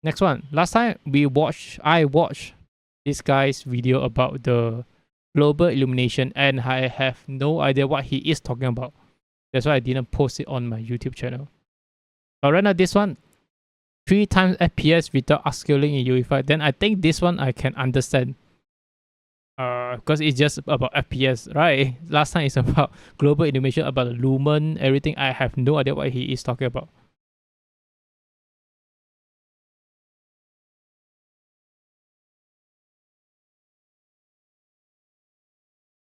Next one. Last time I watched this guy's video about the global illumination, and I have no idea what he is talking about. That's why I didn't post it on my YouTube channel. But right now, this one, 3 times FPS without upscaling in UE5. Then I think this one I can understand. Because it's just about FPS, right? Last time it's about global illumination, about the lumen, everything. I have no idea what he is talking about.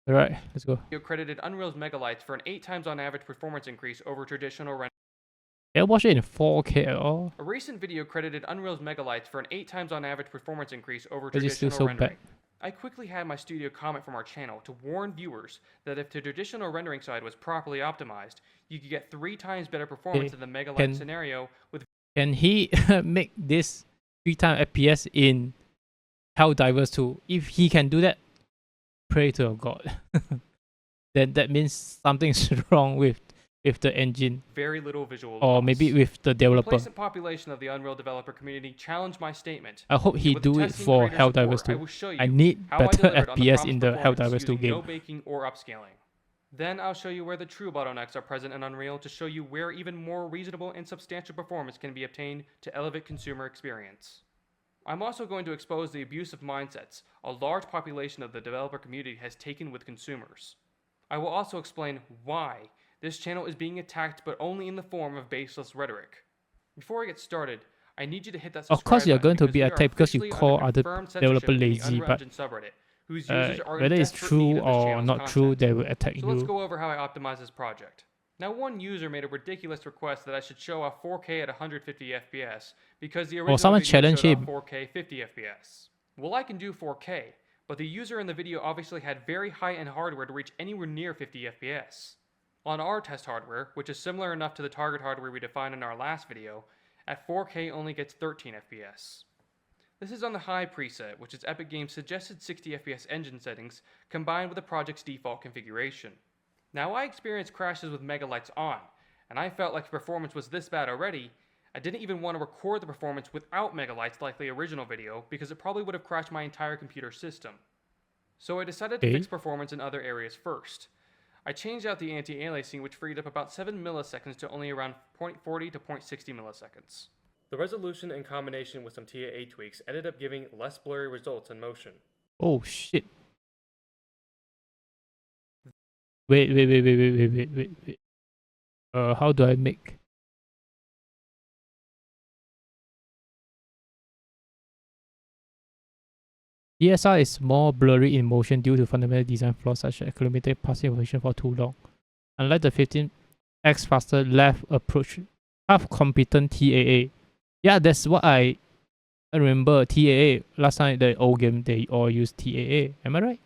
Alright, let's go. Credited Unreal's Megalights for an 8 times on average performance increase over traditional rendering. I watch it in 4K at all. A recent video credited Unreal's Megalights for an 8 times on average performance increase over Is it still traditional so rendering. bad? I quickly had my studio comment from our channel to warn viewers that if the traditional rendering side was properly optimized, you could get 3 times better performance in the Megalight scenario with. Can he make this 3 times FPS in Helldivers 2? If he can do that, pray to God. Then that means something's wrong with the engine. Very little visual or loss. Maybe with the developer. The complacent population of the Unreal developer community challenged my statement. I hope he do it for Helldivers 2. I need better FPS in the Helldivers 2 game. No baking or upscaling. Then I'll show you where the true bottlenecks are present in Unreal to show you where even more reasonable and substantial performance can be obtained to elevate consumer experience. I'm also going to expose the abusive mindsets a large population of the developer community has taken with consumers. I will also explain why this channel is being attacked, but only in the form of baseless rhetoric. Before I get started, I need you to hit that subscribe button. Of course you're going to be attacked because you call other developers lazy, but whether it's true or not true, they will attack you. So let's go over how I optimized this project. Now, one user made a ridiculous request that I should show off 4K at 150 FPS because the original someone video challenged showed him. off 4K 50 FPS. Well, I can do 4K, but the user in the video obviously had very high-end hardware to reach anywhere near 50 FPS. On our test hardware, which is similar enough to the target hardware we defined in our last video, at 4K only gets 13 FPS. This is on the high preset, which is Epic Games' suggested 60 FPS engine settings combined with the project's default configuration. Now, I experienced crashes with Megalights on, and I felt like if performance was this bad already, I didn't even want to record the performance without Megalights like the original video because it probably would have crashed my entire computer system. So I decided to fix performance in other areas first. I changed out the anti-aliasing, which freed up about 7 milliseconds to only around 0.40 to 0.60 milliseconds. The resolution in combination with some TAA tweaks ended up giving less blurry results in motion. Oh shit. Wait. How do I make? ESR is more blurry in motion due to fundamental design flaws such as accumulated passing information for too long. Unlike the 15x faster left approach, half competent TAA. Yeah, that's what I remember. TAA last time the old game they all use TAA. Am I right?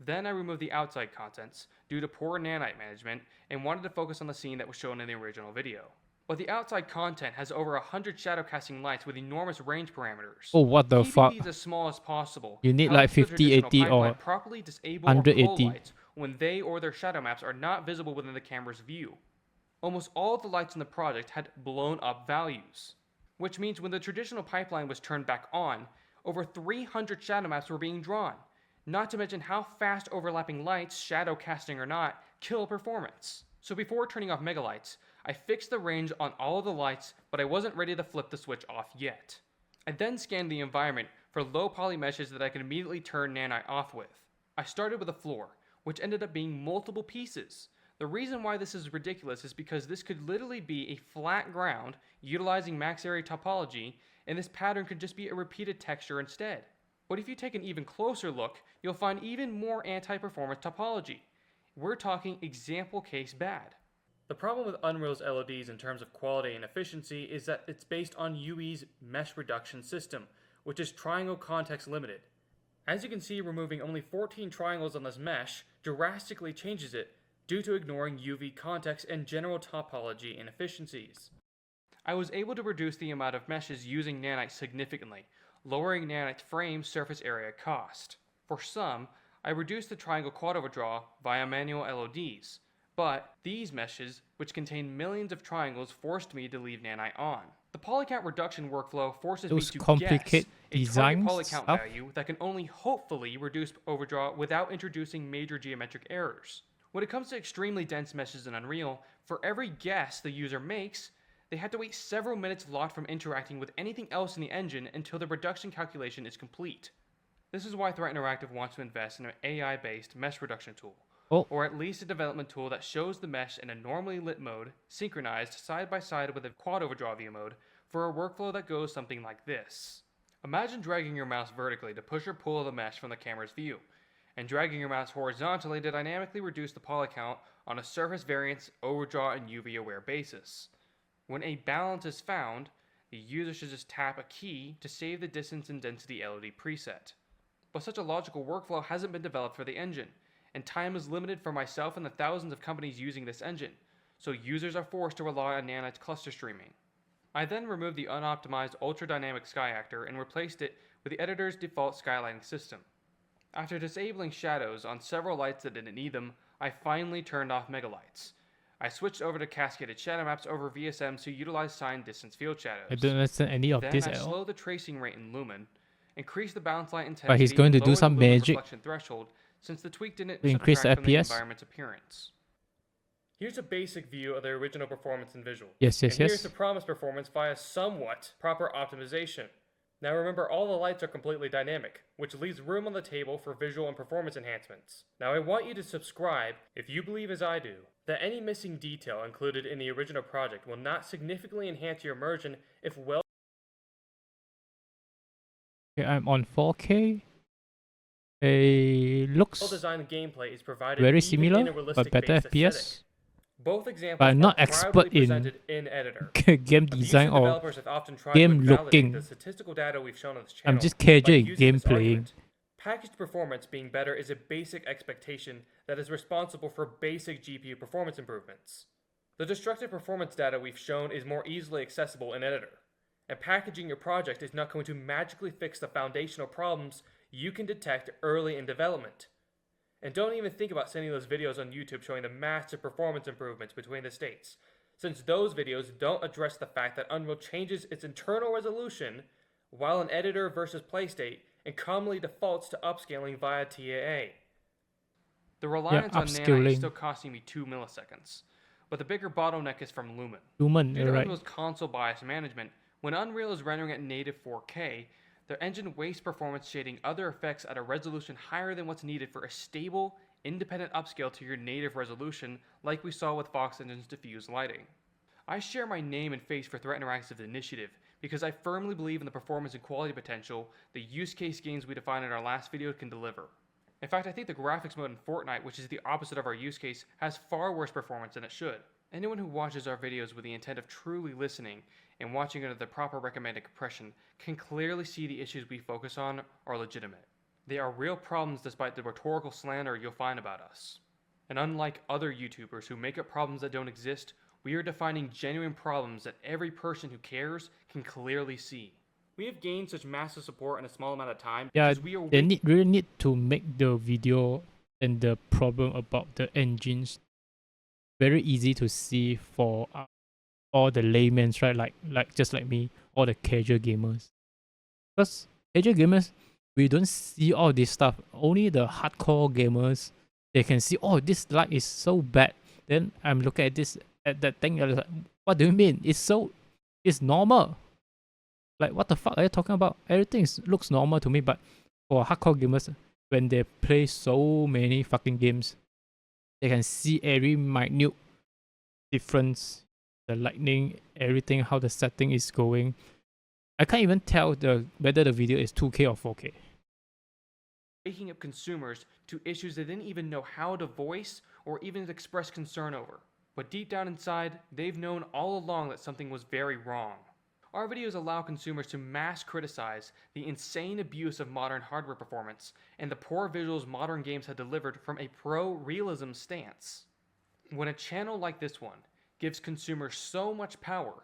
Then I removed the outside contents due to poor nanite management and wanted to focus on the scene that was shown in the original video. But the outside content has over 100 shadow casting lights with enormous range parameters. Oh, what the fuck? Keeping these as small as possible. You need like 50, 80 or properly disable 180 lights when they or their shadow maps are not visible within the camera's view. Almost all of the lights in the project had blown up values, which means when the traditional pipeline was turned back on, over 300 shadow maps were being drawn. Not to mention how fast overlapping lights, shadow casting or not, kill performance. So before turning off Megalights, I fixed the range on all of the lights, but I wasn't ready to flip the switch off yet. I then scanned the environment for low poly meshes that I could immediately turn nanite off with. I started with a floor, which ended up being multiple pieces. The reason why this is ridiculous is because this could literally be a flat ground utilizing max area topology, and this pattern could just be a repeated texture instead. But if you take an even closer look, you'll find even more anti-performance topology. We're talking example case bad. The problem with Unreal's LODs in terms of quality and efficiency is that it's based on UE's mesh reduction system, which is triangle context limited. As you can see, removing only 14 triangles on this mesh drastically changes it due to ignoring UV context and general topology inefficiencies. I was able to reduce the amount of meshes using nanite significantly, lowering nanite's frame surface area cost. For some, I reduced the triangle quad overdraw via manual LODs, but these meshes, which contain millions of triangles, forced me to leave nanite on. The poly count reduction workflow forces me those to guess complicated a target design poly count stuff. value that can only hopefully reduce overdraw without introducing major geometric errors. When it comes to extremely dense meshes in Unreal, for every guess the user makes, they have to wait several minutes locked from interacting with anything else in the engine until the reduction calculation is complete. This is why Threat Interactive wants to invest in an AI-based mesh reduction tool, Oh, or at least a development tool that shows the mesh in a normally lit mode, synchronized side by side with a quad overdraw view mode, for a workflow that goes something like this. Imagine dragging your mouse vertically to push or pull the mesh from the camera's view, and dragging your mouse horizontally to dynamically reduce the poly count on a surface variance, overdraw, and UV aware basis. When a balance is found, the user should just tap a key to save the distance and density LED preset. But such a logical workflow hasn't been developed for the engine, and time is limited for myself and the thousands of companies using this engine, so users are forced to rely on Nanite's cluster streaming. I then removed the unoptimized ultra-dynamic sky actor and replaced it with the editor's default skylighting system. After disabling shadows on several lights that didn't need them, I finally turned off megalights. I switched over to cascaded shadow maps over VSMs to utilize sign distance field shadows. I don't understand any of Then this I at all. slowed the tracing rate in Lumen, increased the balance light intensity, But he's going to and do lowered some the lumen magic reflection threshold since the tweak didn't to increase subtract from the FPS. environment's appearance. Here's a basic view of the original performance in visual. Yes, And here's the promised performance via somewhat proper optimization. Now remember, all the lights are completely dynamic, which leaves room on the table for visual and performance enhancements. Now I want you to subscribe if you believe, as I do, that any missing detail included in the original project will not significantly enhance your immersion if well Okay, I'm on 4K. Looks designed gameplay is provided very even similar, in a but realistic better based FPS. aesthetic. Both examples But I'm are not proudly expert in presented in editor. game design Abusive or developers have often tried game to invalidate looking. the statistical data we've shown on this channel I'm just by casual in using this game playing. argument. Packaged performance being better is a basic expectation that is responsible for basic GPU performance improvements. The destructive performance data we've shown is more easily accessible in editor, and packaging your project is not going to magically fix the foundational problems you can detect early in development. And don't even think about sending those videos on YouTube showing the massive performance improvements between the states, since those videos don't address the fact that Unreal changes its internal resolution while an editor versus playstate and commonly defaults to upscaling via TAA. The reliance on Nanite is upscaling. still costing me 2 milliseconds, but the bigger bottleneck is from Lumen. Human, Due to right? Unreal's console bias management, when Unreal is rendering at native 4K, their engine wastes performance shading other effects at a resolution higher than what's needed for a stable, independent upscale to your native resolution, like we saw with Fox Engine's diffuse lighting. I share my name and face for Threat Interactive's initiative because I firmly believe in the performance and quality potential the use case gains we defined in our last video can deliver. In fact, I think the graphics mode in Fortnite, which is the opposite of our use case, has far worse performance than it should. Anyone who watches our videos with the intent of truly listening and watching under the proper recommended compression can clearly see the issues we focus on are legitimate. They are real problems despite the rhetorical slander you'll find about us. And unlike other YouTubers who make up problems that don't exist, we are defining genuine problems that every person who cares can clearly see. We have gained such massive support in a small amount of time Yeah, because we are they really need to make the video and the problem about the engines very easy to see for all the laymen, right? Like just like me, all the casual gamers. Because casual gamers, we don't see all this stuff. Only the hardcore gamers, they can see, oh, this light is so bad. Then I'm looking at this at that thing. And I'm like, what do you mean? It's normal. Like, what the fuck are you talking about? Everything looks normal to me, but for hardcore gamers, when they play so many fucking games, they can see every minute difference, the lightning, everything, how the setting is going. I can't even tell whether the video is 2K or 4K. waking up consumers to issues they didn't even know how to voice or even express concern over. But deep down inside, they've known all along that something was very wrong. Our videos allow consumers to mass criticize the insane abuse of modern hardware performance and the poor visuals modern games have delivered from a pro-realism stance. When a channel like this one gives consumers so much power,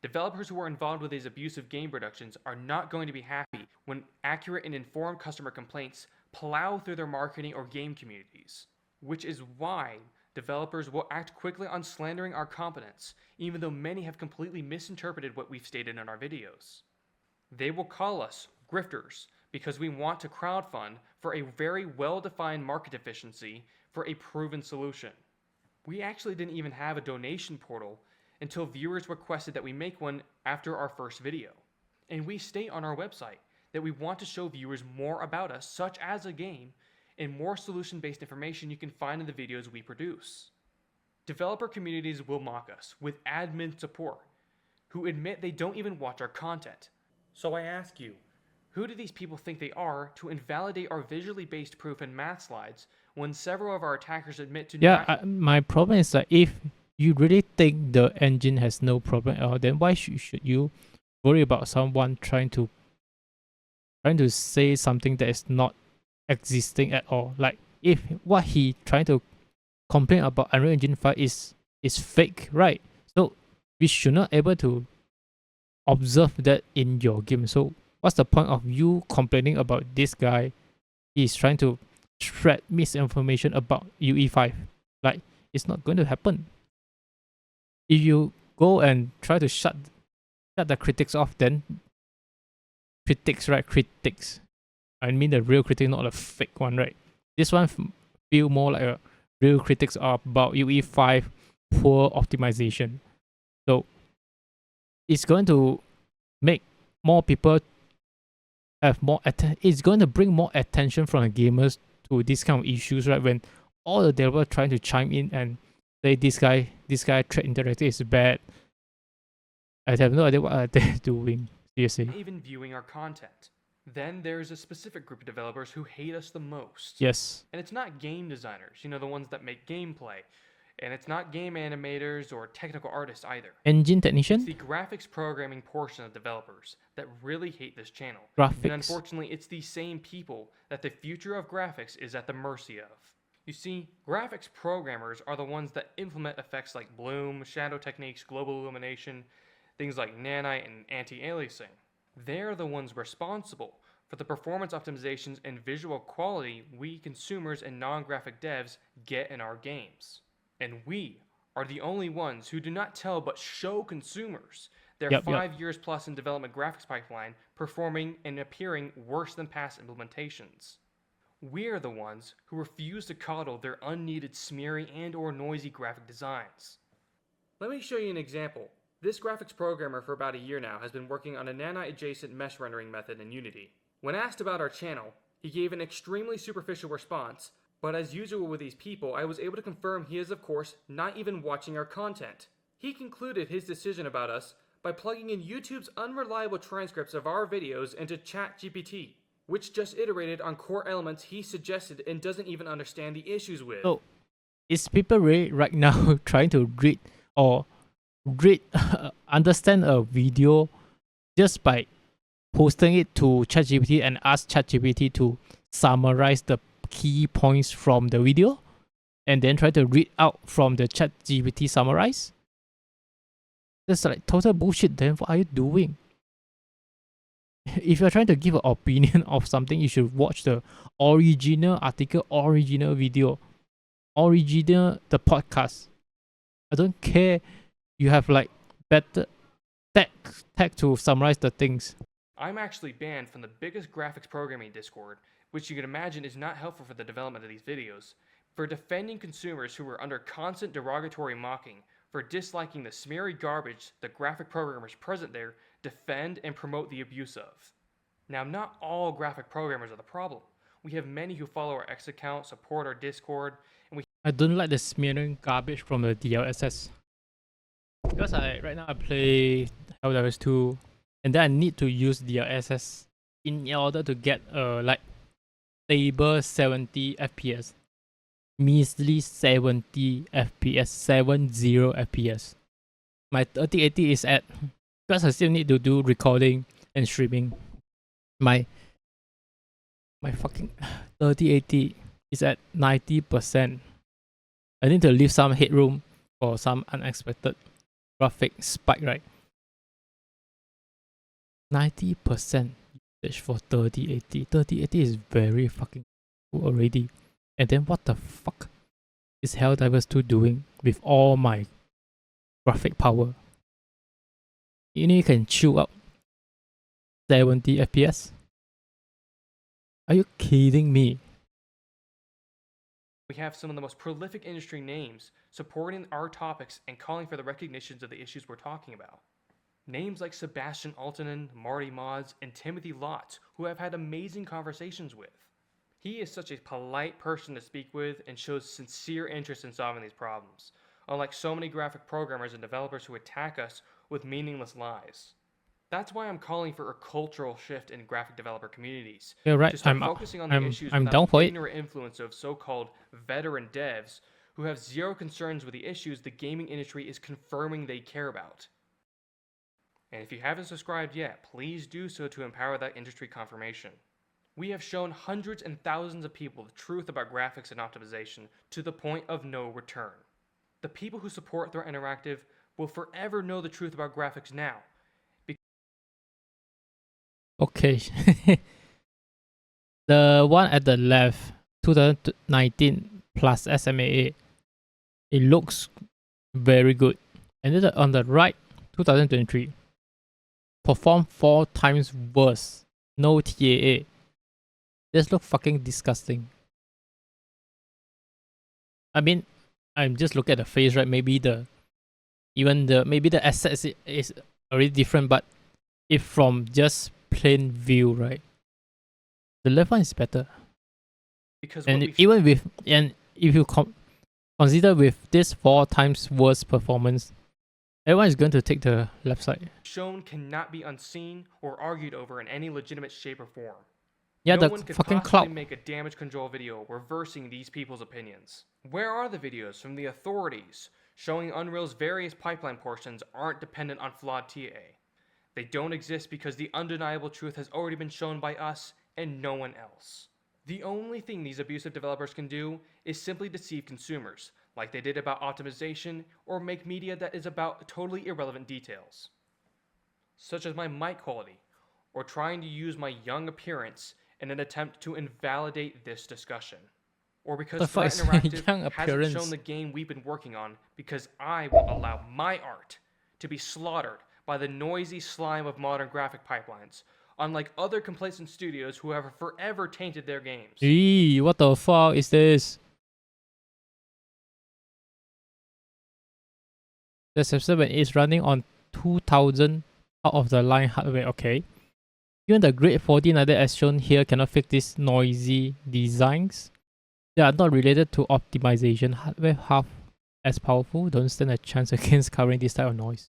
developers who are involved with these abusive game productions are not going to be happy when accurate and informed customer complaints plow through their marketing or game communities, which is why Developers will act quickly on slandering our competence, even though many have completely misinterpreted what we've stated in our videos. They will call us grifters because we want to crowdfund for a very well-defined market deficiency for a proven solution. We actually didn't even have a donation portal until viewers requested that we make one after our first video. And we state on our website that we want to show viewers more about us, such as a game, and more solution-based information you can find in the videos we produce. Developer communities will mock us with admin support, who admit they don't even watch our content. So I ask you, who do these people think they are to invalidate our visually based proof and math slides when several of our attackers admit to not... My problem is that if you really think the engine has no problem at all, then why should you worry about someone trying to say something that is not existing at all? Like, if what he trying to complain about Unreal Engine 5 is fake, right? So we should not able to observe that in your game. So what's the point of you complaining about this guy? He's trying to spread misinformation about UE5. Like, it's not going to happen. If you go and try to shut the critics off, then critics. I mean the real critic, not a fake one, right? This one feel more like a real critics about UE5 poor optimization. So it's going to make more people have more it's going to bring more attention from the gamers to these kind of issues, right? When all the developers trying to chime in and say this guy Thread Interactive is bad. I have no idea what they're doing. Seriously. Even viewing our content. Then there's a specific group of developers who hate us the most. Yes. And it's not game designers, the ones that make gameplay. And it's not game animators or technical artists either. Engine technician? It's the graphics programming portion of developers that really hate this channel. Graphics. And unfortunately, it's the same people that the future of graphics is at the mercy of. You see, graphics programmers are the ones that implement effects like bloom, shadow techniques, global illumination, things like nanite and anti-aliasing. They're the ones responsible for the performance optimizations and visual quality we consumers and non-graphic devs get in our games. And we are the only ones who do not tell but show consumers their 5 years plus in development graphics pipeline performing and appearing worse than past implementations. We're the ones who refuse to coddle their unneeded smeary and or noisy graphic designs. Let me show you an example. This graphics programmer for about a year now has been working on a nanite-adjacent mesh rendering method in Unity. When asked about our channel, he gave an extremely superficial response, but as usual with these people, I was able to confirm he is of course not even watching our content. He concluded his decision about us by plugging in YouTube's unreliable transcripts of our videos into ChatGPT, which just iterated on core elements he suggested and doesn't even understand the issues with. So, is people really right now trying to understand a video just by posting it to ChatGPT and ask ChatGPT to summarize the key points from the video and then try to read out from the ChatGPT summarize? That's like total bullshit. Then what are you doing? If you're trying to give an opinion of something, you should watch the original article, original video, original the podcast. I don't care. You have like better tech to summarize the things. I'm actually banned from the biggest graphics programming Discord, which you can imagine is not helpful for the development of these videos, for defending consumers who are under constant derogatory mocking, for disliking the smeary garbage the graphic programmers present there defend and promote the abuse of. Now, not all graphic programmers are the problem. We have many who follow our X account, support our Discord, and I don't like the smearing garbage from the DLSS. Because right now I play Helldivers 2, and then I need to use DLSS in order to get like stable 70 FPS. Measly 70 FPS, 70 FPS. My 3080 is at, because I still need to do recording and streaming. My fucking 3080 is at 90%. I need to leave some headroom for some unexpected graphic spike, right? 90% usage for 3080. 3080 is very fucking cool already. And then what the fuck? is Helldivers 2 doing with all my graphic power? You know you can chew up 70 FPS? Are you kidding me? We have some of the most prolific industry names supporting our topics and calling for the recognitions of the issues we're talking about. Names like Sebastian Altonen, Marty Mods, and Timothy Lotz, who I've had amazing conversations with. He is such a polite person to speak with and shows sincere interest in solving these problems, unlike so many graphic programmers and developers who attack us with meaningless lies. That's why I'm calling for a cultural shift in graphic developer communities You're right. to start focusing on the issues I'm without down the for it. ignorant influence of so-called veteran devs who have zero concerns with the issues the gaming industry is confirming they care about. And if you haven't subscribed yet, please do so to empower that industry confirmation. We have shown hundreds and thousands of people the truth about graphics and optimization to the point of no return. The people who support Threat Interactive will forever know the truth about graphics now. Okay. The one at the left, 2019 plus SMAA, it looks very good. And then on the right, 2023, perform 4 times worse. No TAA. This looks fucking disgusting. I mean, I'm just looking at the face, right? Maybe the assets is already different, but if from just plain view, right, the left one is better. Because and even with if you consider with this 4 times worse performance, everyone is going to take the left side. Shown cannot be unseen or argued over in any legitimate shape or form. Yeah, no the one could fucking possibly cloud. make a damage control video reversing these people's opinions. Where are the videos from the authorities showing Unreal's various pipeline portions aren't dependent on flawed TA? They don't exist because the undeniable truth has already been shown by us and no one else. The only thing these abusive developers can do is simply deceive consumers, like they did about optimization, or make media that is about totally irrelevant details, such as my mic quality, or trying to use my young appearance in an attempt to invalidate this discussion. Or because Threat Interactive hasn't shown the game we've been working on because I won't allow my art to be slaughtered by the noisy slime of modern graphic pipelines, unlike other complacent studios who have forever tainted their games. Eee, what the fuck is this? The system is running on 2000 out of the line hardware, okay. Even the grade 1400 as shown here cannot fix these noisy designs. They are not related to optimization. Hardware half as powerful don't stand a chance against covering this type of noise.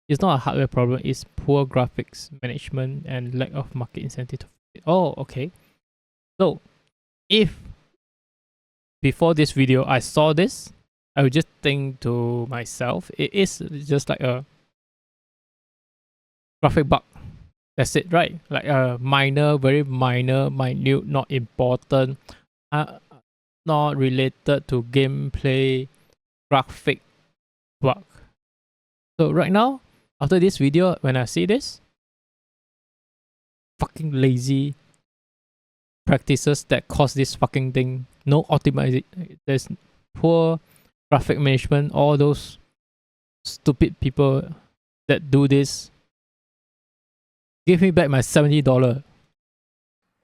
It's not a hardware problem, it's poor graphics management and lack of market incentive to fix it. Oh, okay. So, if before this video I saw this, I would just think to myself, it is just like a graphic bug. That's it, right? Like a minor, very minor, minute, not important, not related to gameplay, graphic bug. So right now, after this video, when I see this, fucking lazy practices that cause this fucking thing, no optimization, there's poor graphic management, all those stupid people that do this. Give me back my $70.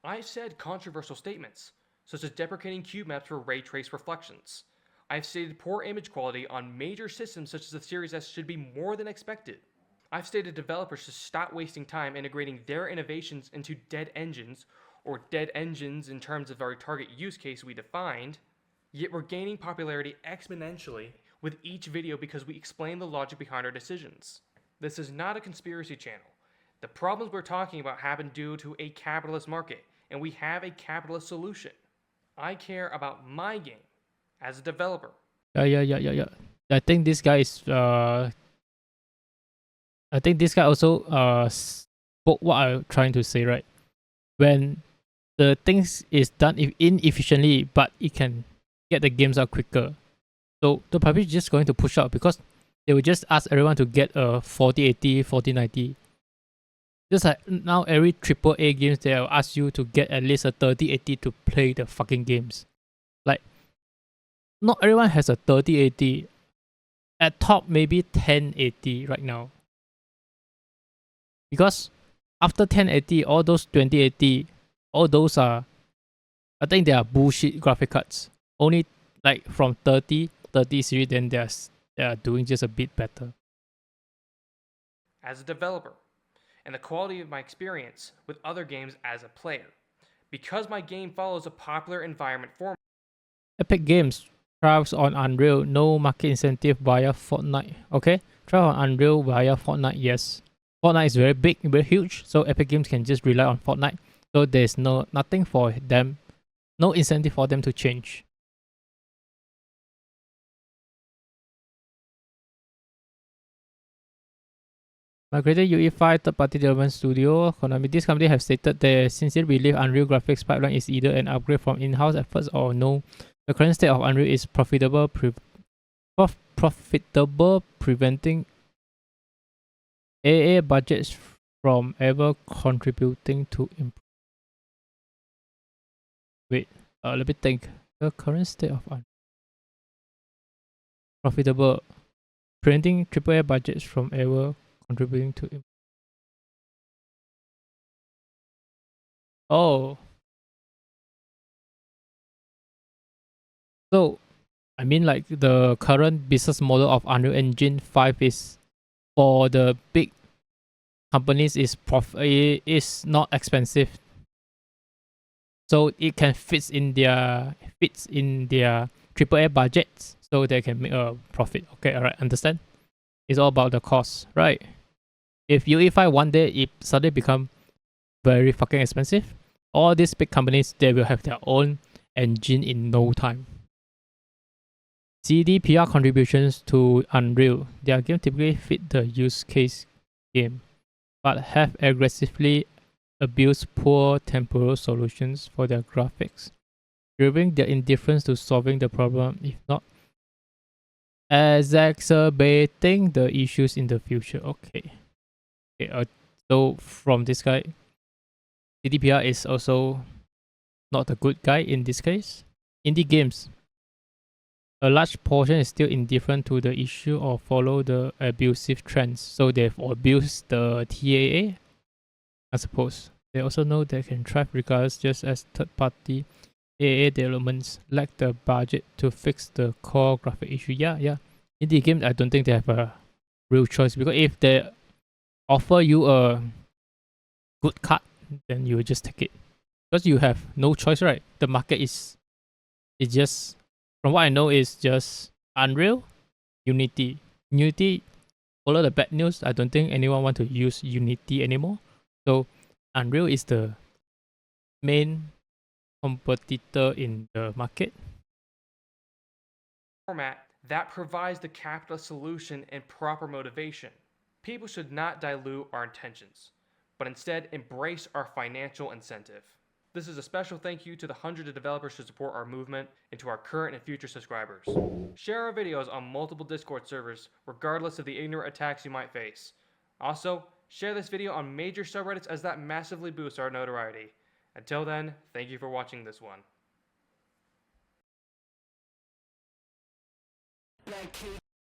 I said controversial statements, such as deprecating cube maps for ray trace reflections. I've stated poor image quality on major systems such as the Series S should be more than expected. I've stated developers should stop wasting time integrating their innovations into dead engines, or dead engines in terms of our target use case we defined, yet we're gaining popularity exponentially with each video because we explain the logic behind our decisions. This is not a conspiracy channel. The problems we're talking about happen due to a capitalist market, and we have a capitalist solution. I care about my game as a developer. Yeah. I think this guy is I think this guy also spoke what I'm trying to say, right? When the things is done inefficiently, but it can get the games out quicker. So the publisher is just going to push out because they will just ask everyone to get a 4080, 4090. Just like now every AAA games, they will ask you to get at least a 3080 to play the fucking games. Like, not everyone has a 3080. At top, maybe 1080 right now. Because after 1080, all those 2080, all those are, I think they are bullshit graphic cards. Only like from 30 series, then they are doing just a bit better. as a developer, and the quality of my experience with other games as a player. Because my game follows a popular environment format. Epic Games thrives on Unreal, no market incentive via Fortnite. Okay, thrive on Unreal via Fortnite, yes. Fortnite is very big, very huge, so Epic Games can just rely on Fortnite. So there's nothing for them, no incentive for them to change. Migrated UE5 third-party development studio, Konami. This company have stated they sincerely believe Unreal Graphics pipeline is either an upgrade from in-house efforts or no. The current state of Unreal is profitable, preventing AA budgets from ever contributing to wait, let me think. The current state of profitable, preventing AAA budgets from ever contributing to oh, so I mean like the current business model of Unreal Engine 5 is for the big companies is not expensive, so it can fits in their AAA budgets, so they can make a profit. Okay, alright, understand. It's all about the cost, right? If UE5 one day it suddenly become very fucking expensive, all these big companies they will have their own engine in no time. CDPR contributions to Unreal. Their game typically fit the use case game, but have aggressively abused poor temporal solutions for their graphics, revealing their indifference to solving the problem, if not exacerbating the issues in the future. Okay. So from this guy, CDPR is also not a good guy in this case. Indie games. A large portion is still indifferent to the issue or follow the abusive trends. So they've abused the TAA, I suppose. They also know they can thrive regardless, just as third-party AA developments lack the budget to fix the core graphic issue. Yeah. Indie games, I don't think they have a real choice, because if they offer you a good card, then you will just take it. Because you have no choice, right? The market is just, from what I know, is just Unreal, Unity. Unity, follow the bad news. I don't think anyone want to use Unity anymore. So Unreal is the main competitor in the market. Format that provides the capitalist solution and proper motivation. People should not dilute our intentions, but instead embrace our financial incentive. This is a special thank you to the hundreds of developers who support our movement and to our current and future subscribers. Share our videos on multiple Discord servers, regardless of the ignorant attacks you might face. Also, share this video on major subreddits, as that massively boosts our notoriety. Until then, thank you for watching this one.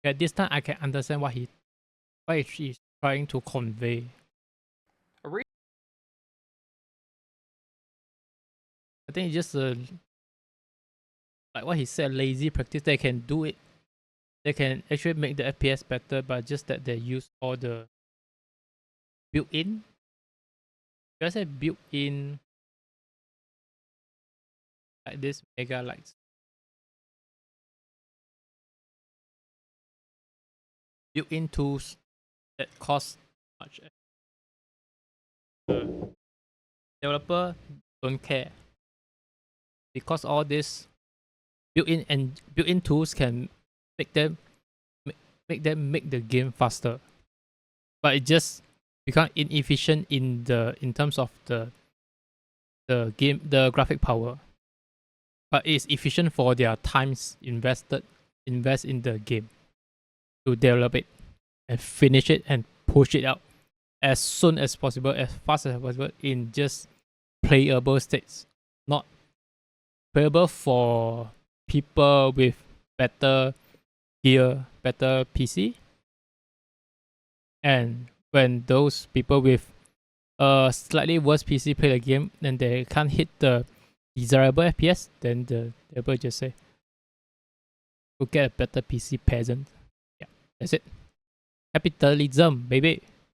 At this time, I can understand what she's trying to convey. I think it's just like what he said, lazy practice. They can do it. They can actually make the FPS better, but just that they use all the built-in. Should I say built-in, like this mega lights? Built-in tools that cost much. The developer don't care, because all this built-in tools can make them make the game faster, but it just become inefficient in terms of the graphic power. But it's efficient for their times invest in the game to develop it and finish it and push it out as soon as possible, as fast as possible, in just playable states, not playable for people with better gear, better PC. And when those people with a slightly worse PC play the game, then they can't hit the desirable FPS, then the developer just say, go get a better PC, peasant. Yeah, that's it. Capitalism, baby.